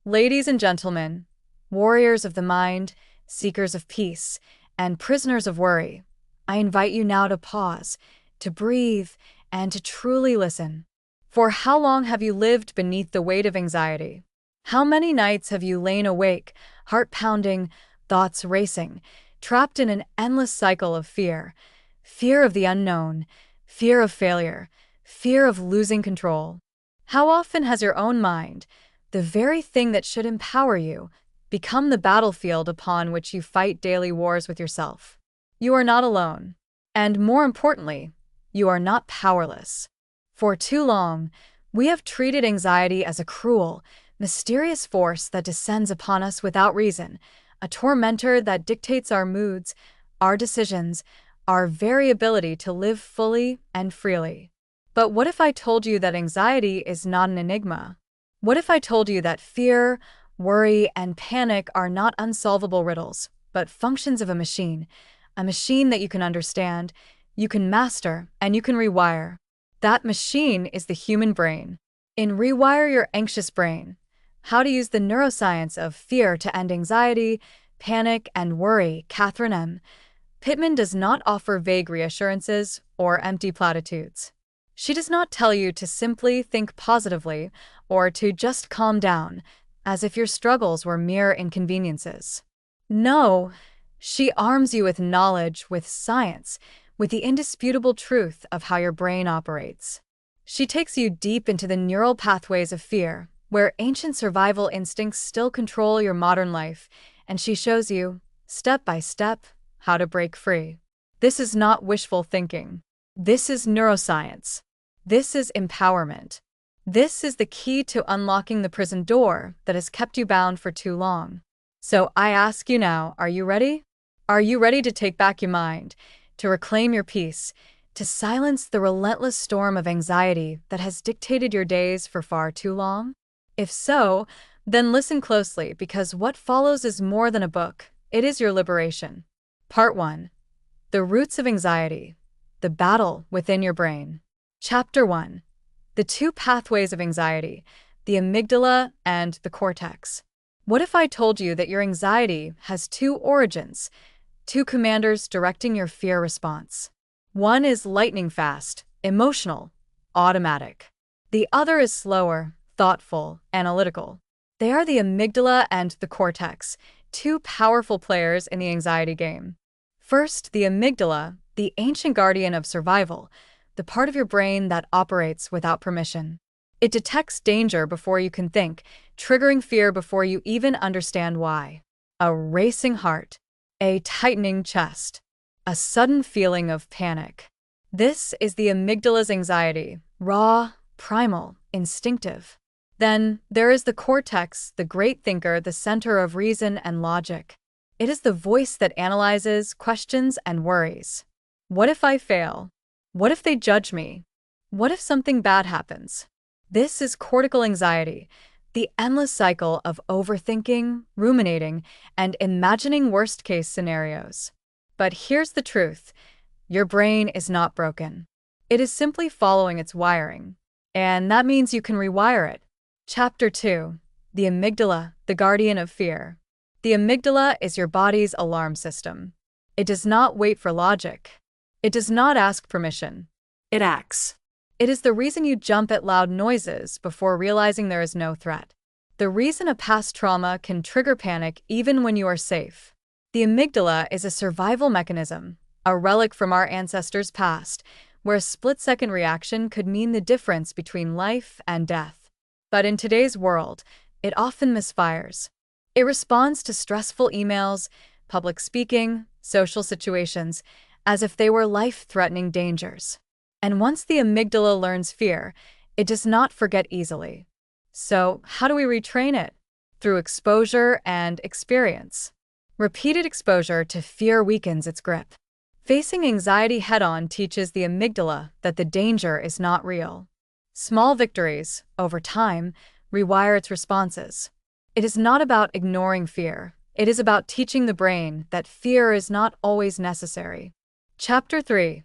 Ladies and gentlemen, warriors of the mind, seekers of peace, and prisoners of worry, I invite you now to pause, to breathe, and to truly listen. For how long have you lived beneath the weight of anxiety? How many nights have you lain awake, heart pounding, thoughts racing, trapped in an endless cycle of fear? Fear of the unknown, fear of failure, fear of losing control. How often has your own mind, the very thing that should empower you, become the battlefield upon which you fight daily wars with yourself? You are not alone. And more importantly, you are not powerless. For too long, we have treated anxiety as a cruel, mysterious force that descends upon us without reason, a tormentor that dictates our moods, our decisions, our very ability to live fully and freely. But what if I told you that anxiety is not an enigma? What if I told you that fear, worry, and panic are not unsolvable riddles, but functions of a machine that you can understand, you can master, and you can rewire? That machine is the human brain. In Rewire Your Anxious Brain, How to Use the Neuroscience of Fear to End Anxiety, Panic, and Worry, Catherine M. Pittman does not offer vague reassurances or empty platitudes. She does not tell you to simply think positively or to just calm down, as if your struggles were mere inconveniences. No, she arms you with knowledge, with science, with the indisputable truth of how your brain operates. She takes you deep into the neural pathways of fear, where ancient survival instincts still control your modern life, and she shows you, step by step, how to break free. This is not wishful thinking. This is neuroscience. This is empowerment. This is the key to unlocking the prison door that has kept you bound for too long. So I ask you now, are you ready? Are you ready to take back your mind, to reclaim your peace, to silence the relentless storm of anxiety that has dictated your days for far too long? If so, then listen closely, because what follows is more than a book. It is your liberation. Part 1. The Roots of Anxiety. The Battle Within Your Brain. Chapter 1. The Two Pathways of Anxiety, the Amygdala and the Cortex. What if I told you that your anxiety has two origins, two commanders directing your fear response? One is lightning fast, emotional, automatic. The other is slower, thoughtful, analytical. They are the amygdala and the cortex, two powerful players in the anxiety game. First, the amygdala, the ancient guardian of survival, the part of your brain that operates without permission. It detects danger before you can think, triggering fear before you even understand why. A racing heart, a tightening chest, a sudden feeling of panic. This is the amygdala's anxiety, raw, primal, instinctive. Then there is the cortex, the great thinker, the center of reason and logic. It is the voice that analyzes, questions, and worries. What if I fail? What if they judge me? What if something bad happens? This is cortical anxiety, the endless cycle of overthinking, ruminating, and imagining worst-case scenarios. But here's the truth. Your brain is not broken. It is simply following its wiring. And that means you can rewire it. Chapter 2. The Amygdala, the Guardian of Fear. The amygdala is your body's alarm system. It does not wait for logic. It does not ask permission. It acts. It is the reason you jump at loud noises before realizing there is no threat. The reason a past trauma can trigger panic even when you are safe. The amygdala is a survival mechanism, a relic from our ancestors' past, where a split-second reaction could mean the difference between life and death. But in today's world, it often misfires. It responds to stressful emails, public speaking, social situations, as if they were life-threatening dangers. And once the amygdala learns fear, it does not forget easily. So, how do we retrain it? Through exposure and experience. Repeated exposure to fear weakens its grip. Facing anxiety head-on teaches the amygdala that the danger is not real. Small victories, over time, rewire its responses. It is not about ignoring fear. It is about teaching the brain that fear is not always necessary. Chapter 3.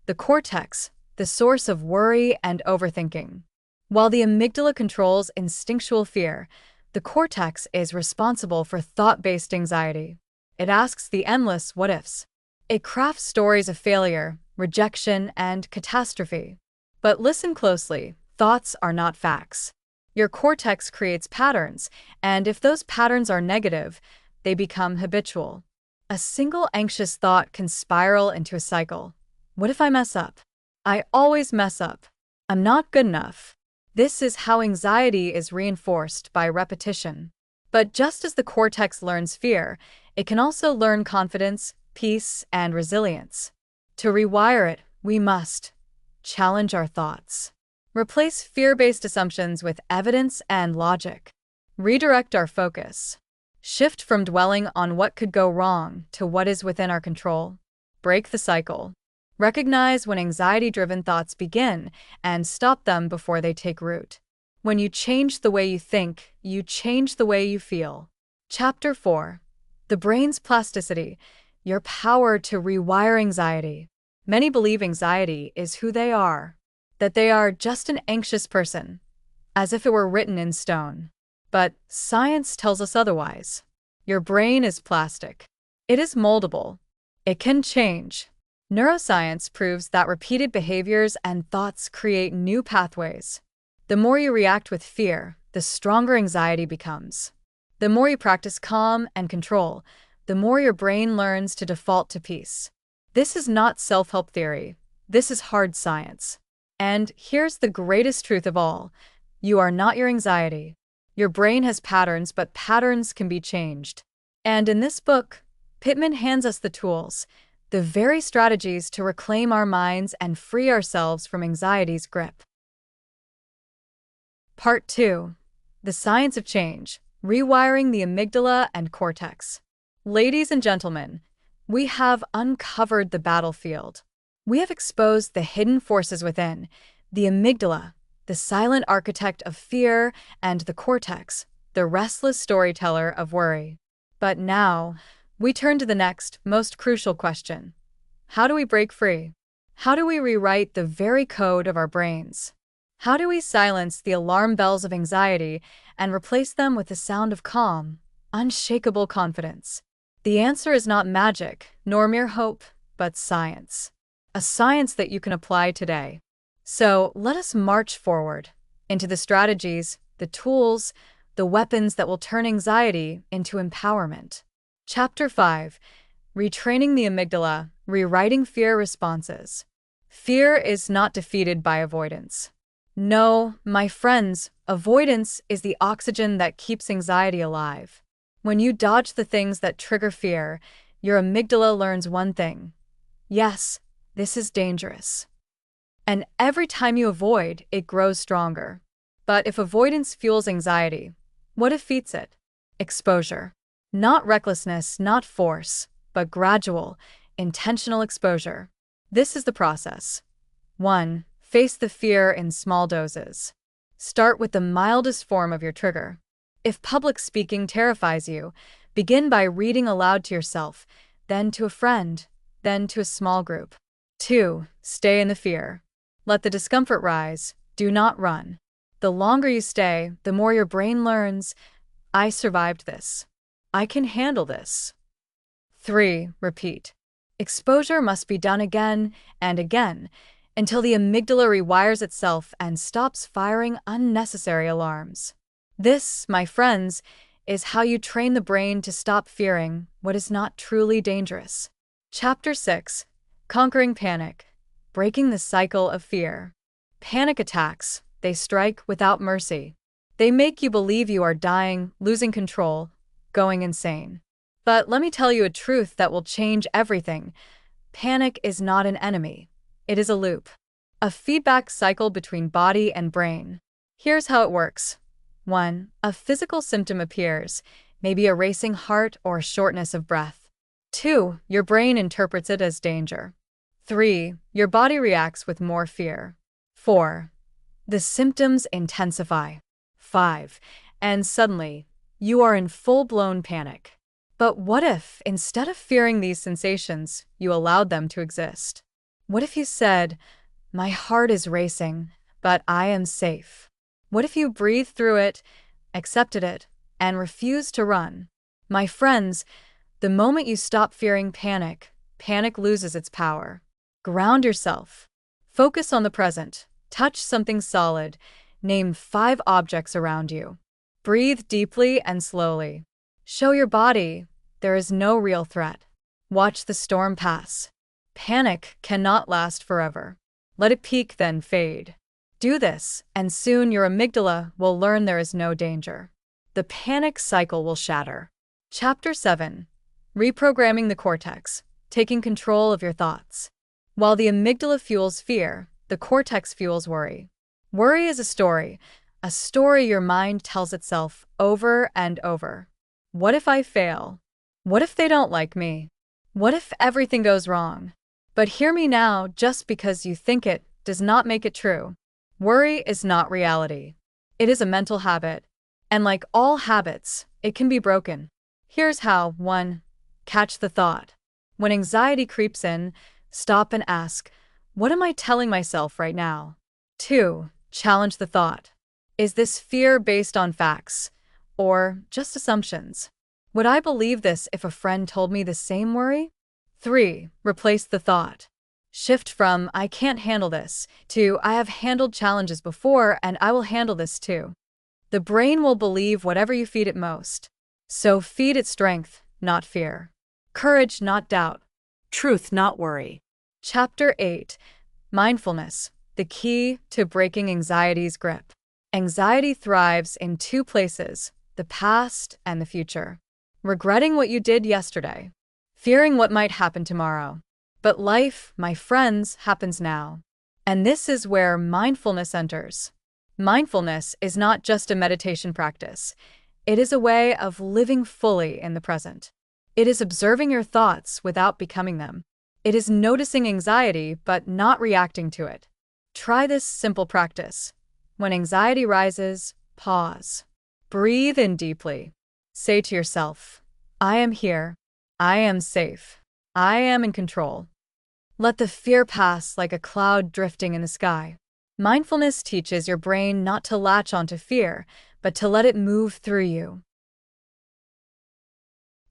The Cortex, the source of worry and overthinking. While the amygdala controls instinctual fear, The cortex is responsible for thought-based anxiety. It asks the endless what-ifs. It crafts stories of failure, rejection, and catastrophe. But listen closely, thoughts are not facts. Your cortex creates patterns, and if those patterns are negative, they become habitual. A single anxious thought can spiral into a cycle. What if I mess up? I always mess up. I'm not good enough. This is how anxiety is reinforced by repetition. But just as the cortex learns fear, it can also learn confidence, peace, and resilience. To rewire it, we must challenge our thoughts. Replace fear-based assumptions with evidence and logic. Redirect our focus. Shift from dwelling on what could go wrong to what is within our control. Break the cycle. Recognize when anxiety-driven thoughts begin and stop them before they take root. When you change the way you think, you change the way you feel. Chapter 4. The brain's plasticity, your power to rewire anxiety. Many believe anxiety is who they are, that they are just an anxious person, as if it were written in stone. But science tells us otherwise. Your brain is plastic. It is moldable. It can change. Neuroscience proves that repeated behaviors and thoughts create new pathways. The more you react with fear, the stronger anxiety becomes. The more you practice calm and control, the more your brain learns to default to peace. This is not self-help theory. This is hard science. And here's the greatest truth of all. You are not your anxiety. Your brain has patterns, but patterns can be changed. And in this book, Pittman hands us the tools, the very strategies to reclaim our minds and free ourselves from anxiety's grip. Part 2. The Science of Change, Rewiring the Amygdala and Cortex. Ladies and gentlemen, we have uncovered the battlefield. We have exposed the hidden forces within, the amygdala, the silent architect of fear, and the cortex, the restless storyteller of worry. But now, we turn to the next, most crucial question. How do we break free? How do we rewrite the very code of our brains? How do we silence the alarm bells of anxiety and replace them with the sound of calm, unshakable confidence? The answer is not magic, nor mere hope, but science. A science that you can apply today. So let us march forward into the strategies, the tools, the weapons that will turn anxiety into empowerment. Chapter 5. Retraining the amygdala, Rewriting Fear Responses. Fear is not defeated by avoidance. No, my friends, avoidance is the oxygen that keeps anxiety alive. When you dodge the things that trigger fear, your amygdala learns one thing. Yes, this is dangerous. And every time you avoid, it grows stronger. But if avoidance fuels anxiety, what defeats it? Exposure. Not recklessness, not force, but gradual, intentional exposure. This is the process. 1. Face the fear in small doses. Start with the mildest form of your trigger. If public speaking terrifies you, begin by reading aloud to yourself, then to a friend, then to a small group. 2. Stay in the fear. Let the discomfort rise. Do not run. The longer you stay, the more your brain learns, I survived this. I can handle this. 3. Repeat. Exposure must be done again and again until the amygdala rewires itself and stops firing unnecessary alarms. This, my friends, is how you train the brain to stop fearing what is not truly dangerous. Chapter 6. Conquering Panic, Breaking the Cycle of Fear. Panic attacks, they strike without mercy. They make you believe you are dying, losing control, going insane. But let me tell you a truth that will change everything. Panic is not an enemy. It is a loop. A feedback cycle between body and brain. Here's how it works. 1. A physical symptom appears, maybe a racing heart or shortness of breath. 2. Your brain interprets it as danger. 3. Your body reacts with more fear. 4. The symptoms intensify. 5. And suddenly, you are in full-blown panic. But what if, instead of fearing these sensations, you allowed them to exist? What if you said, "My heart is racing, but I am safe"? What if you breathed through it, accepted it, and refuse to run. My friends, the moment you stop fearing panic, panic loses its power. Ground yourself. Focus on the present. Touch something solid. Name 5 objects around you. Breathe deeply and slowly. Show your body there is no real threat. Watch the storm pass. Panic cannot last forever. Let it peak, then fade. Do this, and soon your amygdala will learn there is no danger. The panic cycle will shatter. Chapter 7. Reprogramming the cortex, taking control of your thoughts. While the amygdala fuels fear, the cortex fuels worry. Worry is a story your mind tells itself over and over. What if I fail? What if they don't like me? What if everything goes wrong? But hear me now, just because you think it does not make it true. Worry is not reality. It is a mental habit. And like all habits, it can be broken. Here's how. 1. Catch the thought. When anxiety creeps in, stop and ask, what am I telling myself right now? 2. Challenge the thought. Is this fear based on facts or just assumptions? Would I believe this if a friend told me the same worry? 3. Replace the thought. Shift from I can't handle this to I have handled challenges before and I will handle this too. The brain will believe whatever you feed it most. So feed it strength, not fear. Courage, not doubt. Truth, not worry. Chapter 8. Mindfulness, the key to breaking anxiety's grip. Anxiety thrives in 2 places, the past and the future. Regretting what you did yesterday. Fearing what might happen tomorrow. But life, my friends, happens now. And this is where mindfulness enters. Mindfulness is not just a meditation practice. It is a way of living fully in the present. It is observing your thoughts without becoming them. It is noticing anxiety but not reacting to it. Try this simple practice. When anxiety rises, pause. Breathe in deeply. Say to yourself, I am here. I am safe. I am in control. Let the fear pass like a cloud drifting in the sky. Mindfulness teaches your brain not to latch onto fear, but to let it move through you.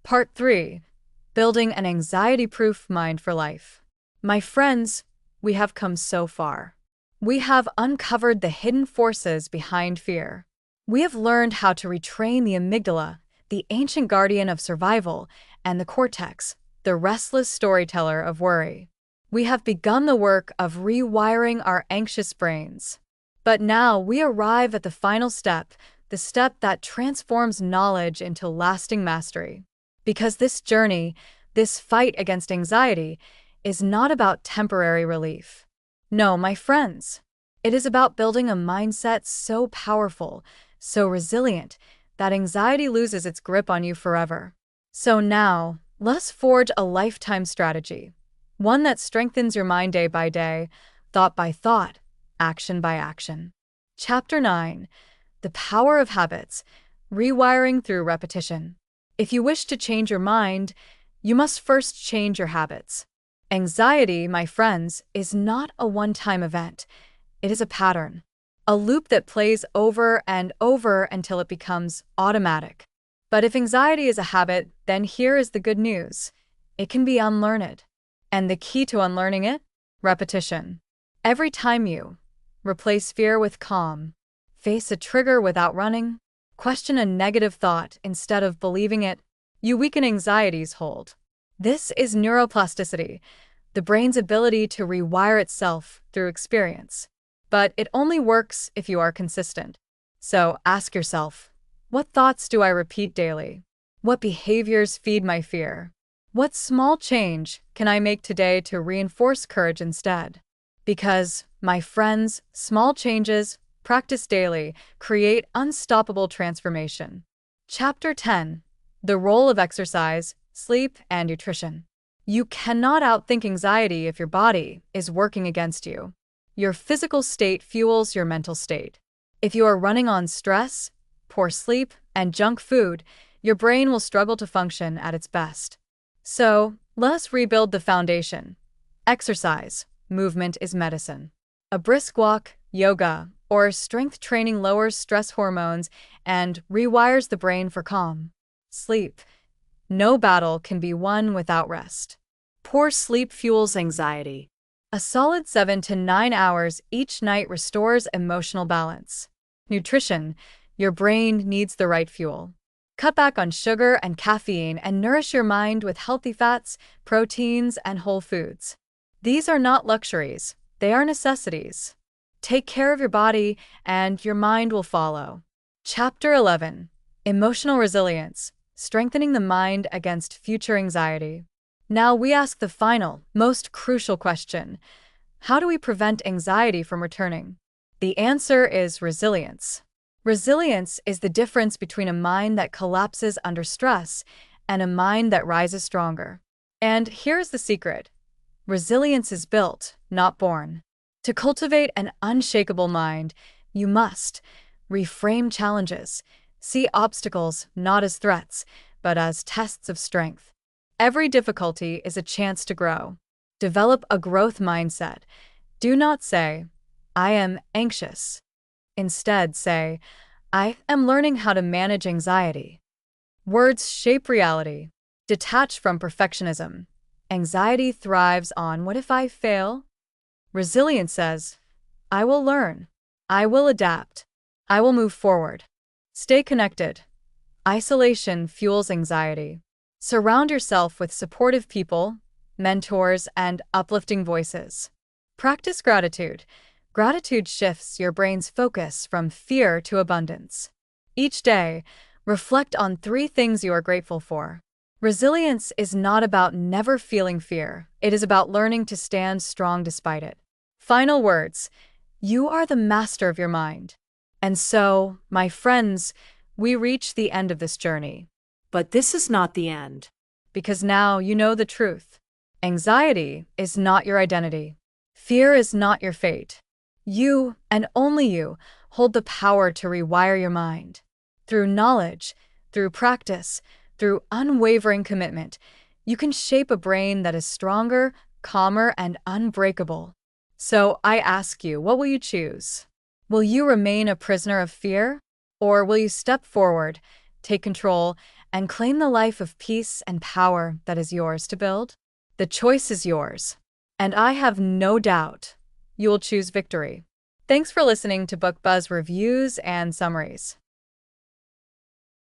Part 3. Building an anxiety-proof mind for life. My friends, we have come so far. We have uncovered the hidden forces behind fear. We have learned how to retrain the amygdala, the ancient guardian of survival, and the cortex, the restless storyteller of worry. We have begun the work of rewiring our anxious brains. But now we arrive at the final step, the step that transforms knowledge into lasting mastery. Because this journey, this fight against anxiety, is not about temporary relief. No, my friends, it is about building a mindset so powerful, so resilient, that anxiety loses its grip on you forever. So now, let us forge a lifetime strategy. One that strengthens your mind day by day, thought by thought, action by action. Chapter 9. The Power of Habits, Rewiring Through Repetition. If you wish to change your mind, you must first change your habits. Anxiety, my friends, is not a one-time event. It is a pattern, a loop that plays over and over until it becomes automatic. But if anxiety is a habit, then here is the good news. It can be unlearned. And the key to unlearning it? Repetition. Every time you replace fear with calm, face a trigger without running, question a negative thought instead of believing it, you weaken anxiety's hold. This is neuroplasticity, the brain's ability to rewire itself through experience. But it only works if you are consistent. So ask yourself, what thoughts do I repeat daily? What behaviors feed my fear? What small change can I make today to reinforce courage instead? Because, my friends, small changes, practiced daily, create unstoppable transformation. Chapter 10. The Role of Exercise, Sleep, and Nutrition. You cannot outthink anxiety if your body is working against you. Your physical state fuels your mental state. If you are running on stress, poor sleep, and junk food, your brain will struggle to function at its best. So, let us rebuild the foundation. Exercise. Movement is medicine. A brisk walk, yoga, Or strength training lowers stress hormones and rewires the brain for calm. Sleep. No battle can be won without rest. Poor sleep fuels anxiety. A solid 7 to 9 hours each night restores emotional balance. Nutrition. Your brain needs the right fuel. Cut back on sugar and caffeine and nourish your mind with healthy fats, proteins, and whole foods. These are not luxuries, they are necessities. Take care of your body, and your mind will follow. Chapter 11. Emotional Resilience. Strengthening the mind against future anxiety. Now we ask the final, most crucial question. How do we prevent anxiety from returning? The answer is resilience. Resilience is the difference between a mind that collapses under stress and a mind that rises stronger. And here's the secret. Resilience is built, not born. To cultivate an unshakable mind, you must reframe challenges, see obstacles not as threats, but as tests of strength. Every difficulty is a chance to grow. Develop a growth mindset. Do not say, I am anxious. Instead, say, I am learning how to manage anxiety. Words shape reality. Detach from perfectionism. Anxiety thrives on what if I fail? Resilience says, I will learn. I will adapt. I will move forward. Stay connected. Isolation fuels anxiety. Surround yourself with supportive people, mentors, and uplifting voices. Practice gratitude. Gratitude shifts your brain's focus from fear to abundance. Each day, reflect on 3 things you are grateful for. Resilience is not about never feeling fear. It is about learning to stand strong despite it. Final words. You are the master of your mind. And so, my friends, we reach the end of this journey. But this is not the end. Because now you know the truth. Anxiety is not your identity. Fear is not your fate. You, and only you, hold the power to rewire your mind. Through knowledge, through practice, through unwavering commitment, you can shape a brain that is stronger, calmer, and unbreakable. So I ask you, what will you choose? Will you remain a prisoner of fear? Or will you step forward, take control, and claim the life of peace and power that is yours to build? The choice is yours. And I have no doubt you will choose victory. Thanks for listening to Book Buzz Reviews and Summaries.